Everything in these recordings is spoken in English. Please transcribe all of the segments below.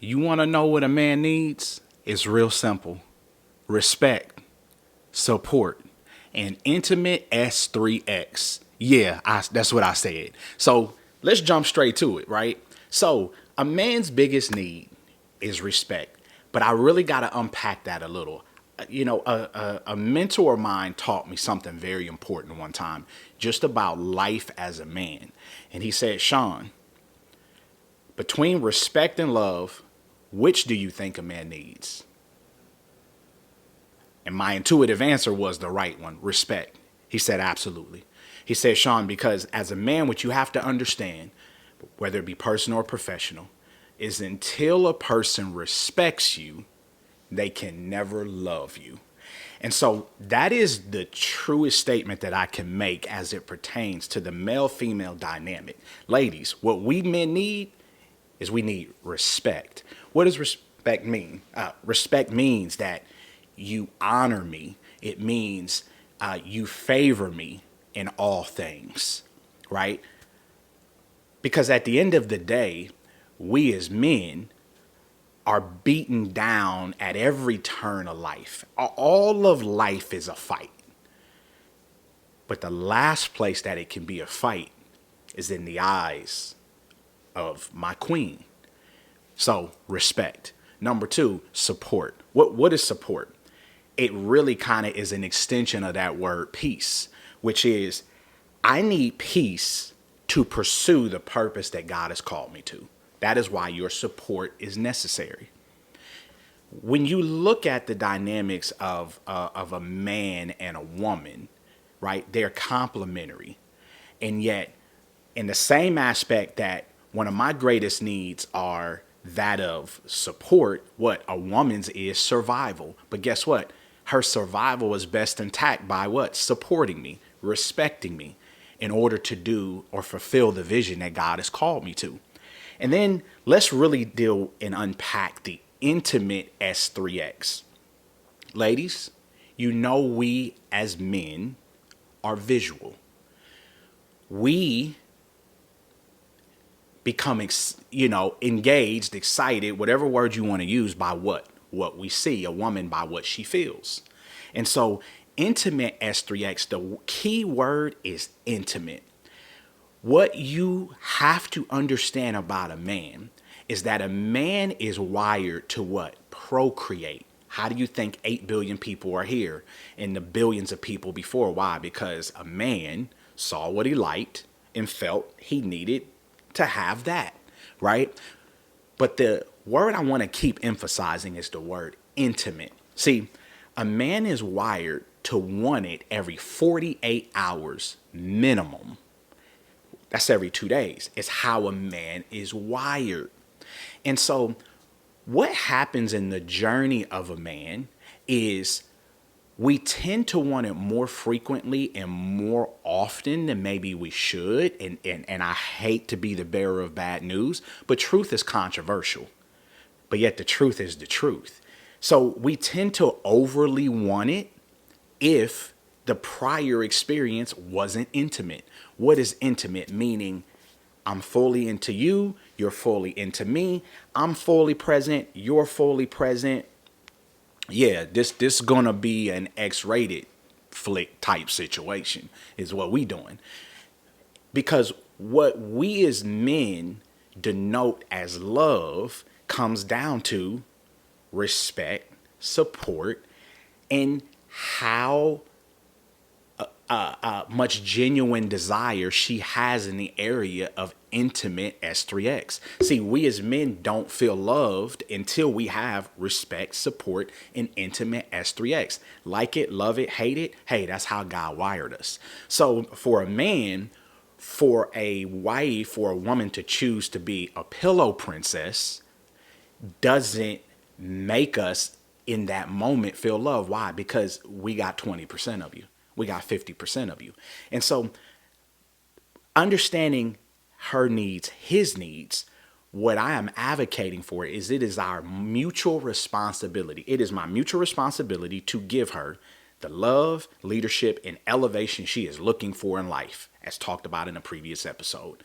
You want to know what a man needs? It's real simple: respect, support, and intimate S3X. Yeah, that's what I said. So let's jump straight to it, right? So a man's biggest need is respect, but I really got to unpack that a little. A mentor of mine taught me something very important one time, just about life as a man. And he said, Shaun, between respect and love, which do you think a man needs? And my intuitive answer was the right one: respect. He said, absolutely. He said, Shaun, because as a man, what you have to understand, whether it be personal or professional, is until a person respects you, they can never love you. And so that is the truest statement that I can make as it pertains to the male female dynamic. Ladies, what we men need is we need respect. What does respect mean? Respect means that you honor me. It means you favor me in all things, right? Because at the end of the day, we as men are beaten down at every turn of life. All of life is a fight. But the last place that it can be a fight is in the eyes of my queen. So respect. Number two, support. What is support? It really kind of is an extension of that word peace, which is I need peace to pursue the purpose that God has called me to. That is why your support is necessary. When you look at the dynamics of a man and a woman, right, they're complementary. And yet, in the same aspect that one of my greatest needs are that of support, what a woman's is survival. But guess what? Her survival is best intact by what? Supporting me, respecting me in order to do or fulfill the vision that God has called me to. And then let's really deal and unpack the intimate S3X. Ladies, you know we as men are visual. We become, engaged, excited, whatever word you want to use, by what? What we see. A woman by what she feels. And so intimate S3X, the key word is intimate. What you have to understand about a man is that a man is wired to what? Procreate. How do you think 8 billion people are here and the billions of people before? Why? Because a man saw what he liked and felt he needed to have that, right? But the word I want to keep emphasizing is the word intimate. See, a man is wired to want it every 48 hours minimum. That's every 2 days. It's how a man is wired. And so what happens in the journey of a man is we tend to want it more frequently and more often than maybe we should. And I hate to be the bearer of bad news, but truth is controversial. But yet the truth is the truth. So we tend to overly want it if the prior experience wasn't intimate. What is intimate? Meaning I'm fully into you, you're fully into me, I'm fully present, you're fully present. Yeah, this gonna be an X-rated flick type situation is what we doing. Because what we as men denote as love comes down to respect, support, and how much genuine desire she has in the area of intimate S3X. See, we as men don't feel loved until we have respect, support, and intimate S3X. Like it, love it, hate it. Hey, that's how God wired us. So for a man, for a wife, for a woman to choose to be a pillow princess doesn't make us in that moment feel love. Why? Because we got 20% of you. We got 50% of you. And so understanding her needs, his needs, what I am advocating for is it is our mutual responsibility. It is my mutual responsibility to give her the love, leadership, and elevation she is looking for in life, as talked about in a previous episode.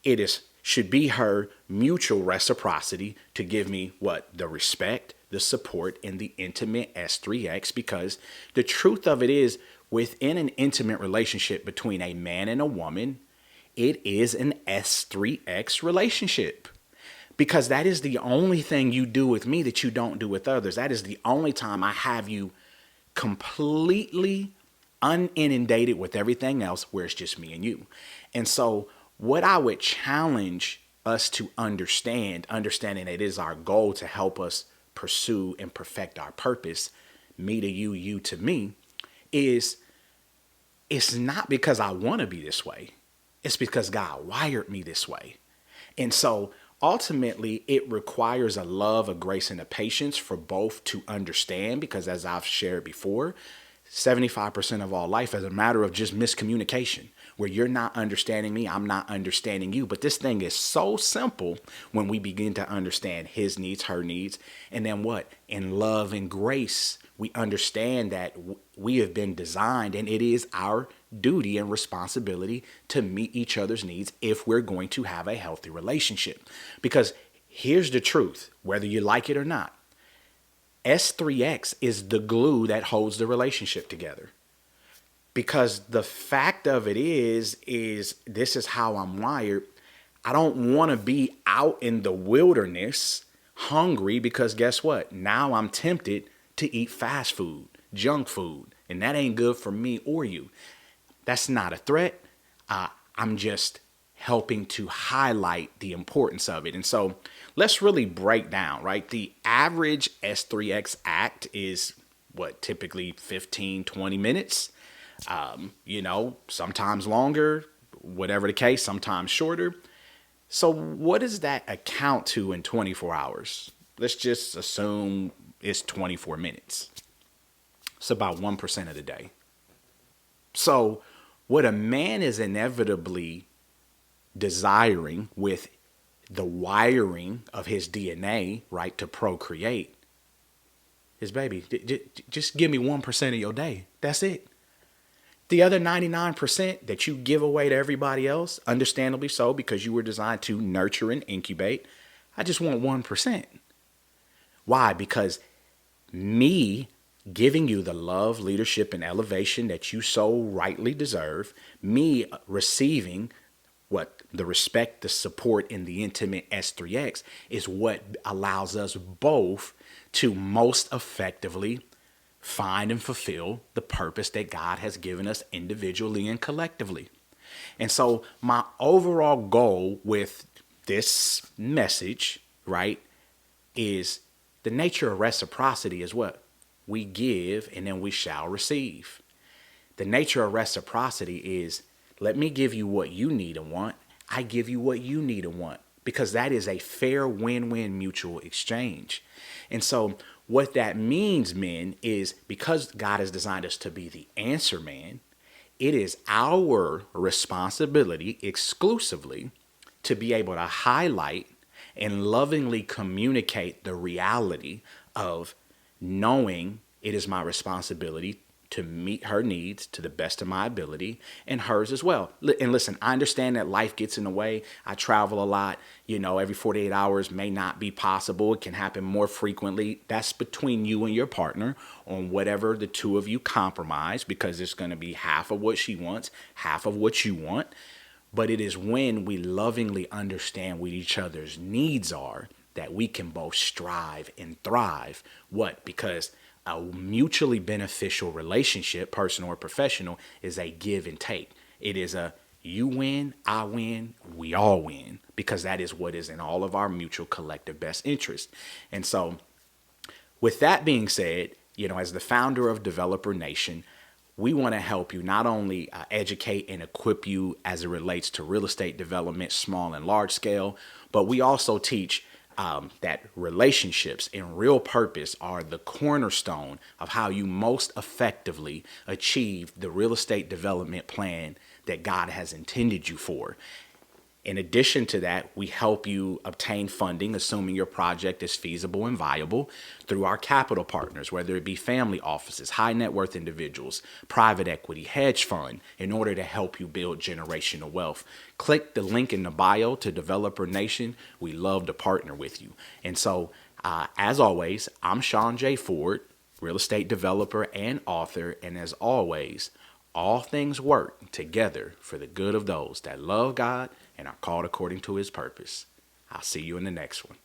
It is should be her mutual reciprocity to give me what? The respect, the support, and the intimate S3X. Because the truth of it is, within an intimate relationship between a man and a woman, it is an S3X relationship. Because that is the only thing you do with me that you don't do with others. That is the only time I have you completely uninundated with everything else where it's just me and you. And so what I would challenge us to understanding it is our goal to help us pursue and perfect our purpose, me to you, you to me, is it's not because I want to be this way. It's because God wired me this way. And so ultimately, it requires a love, a grace, and a patience for both to understand, because as I've shared before, 75% of all life is a matter of just miscommunication, where you're not understanding me, I'm not understanding you. But this thing is so simple when we begin to understand his needs, her needs, and then what? In love and grace, we understand that we have been designed, and it is our duty and responsibility to meet each other's needs if we're going to have a healthy relationship. Because here's the truth, whether you like it or not, S3X is the glue that holds the relationship together. Because the fact of it is this is how I'm wired. I don't want to be out in the wilderness hungry, because guess what? Now I'm tempted to eat fast food, junk food, and that ain't good for me or you. That's not a threat. I'm just helping to highlight the importance of it. And so let's really break down, right? The average S3X act is what, typically 15, 20 minutes, sometimes longer, whatever the case, sometimes shorter. So what does that account to in 24 hours? Let's just assume it's 24 minutes. It's about 1% of the day. So what a man is inevitably desiring with the wiring of his DNA, right, to procreate, is, baby, just give me 1% of your day. That's it. The other 99% that you give away to everybody else, understandably so, because you were designed to nurture and incubate, I just want 1%. Why? Because me giving you the love, leadership, and elevation that you so rightly deserve, me receiving what the respect, the support, and the intimate S3X is what allows us both to most effectively find and fulfill the purpose that God has given us individually and collectively. And so my overall goal with this message, right, is the nature of reciprocity is what? We give and then we shall receive. The nature of reciprocity is, let me give you what you need and want. I give you what you need and want, because that is a fair win-win mutual exchange. And so what that means, men, is because God has designed us to be the answer man, it is our responsibility exclusively to be able to highlight and lovingly communicate the reality of knowing it is my responsibility to meet her needs to the best of my ability, and hers as well. And listen, I understand that life gets in the way. I travel a lot. Every 48 hours may not be possible. It can happen more frequently. That's between you and your partner on whatever the two of you compromise, because it's going to be half of what she wants, half of what you want. But it is when we lovingly understand what each other's needs are that we can both strive and thrive. What? Because a mutually beneficial relationship, personal or professional, is a give and take. It is a you win, I win, we all win, because that is what is in all of our mutual collective best interest. And so with that being said, as the founder of Developer Nation, we want to help you not only educate and equip you as it relates to real estate development, small and large scale, but we also teach that relationships and real purpose are the cornerstone of how you most effectively achieve the real estate development plan that God has intended you for. In addition to that, we help you obtain funding, assuming your project is feasible and viable, through our capital partners, whether it be family offices, high net worth individuals, private equity, hedge fund, in order to help you build generational wealth. Click the link in the bio to Developer Nation. We love to partner with you. And so, as always, I'm Shaun J. Ford, real estate developer and author. And as always, all things work together for the good of those that love God and are called according to his purpose. I'll see you in the next one.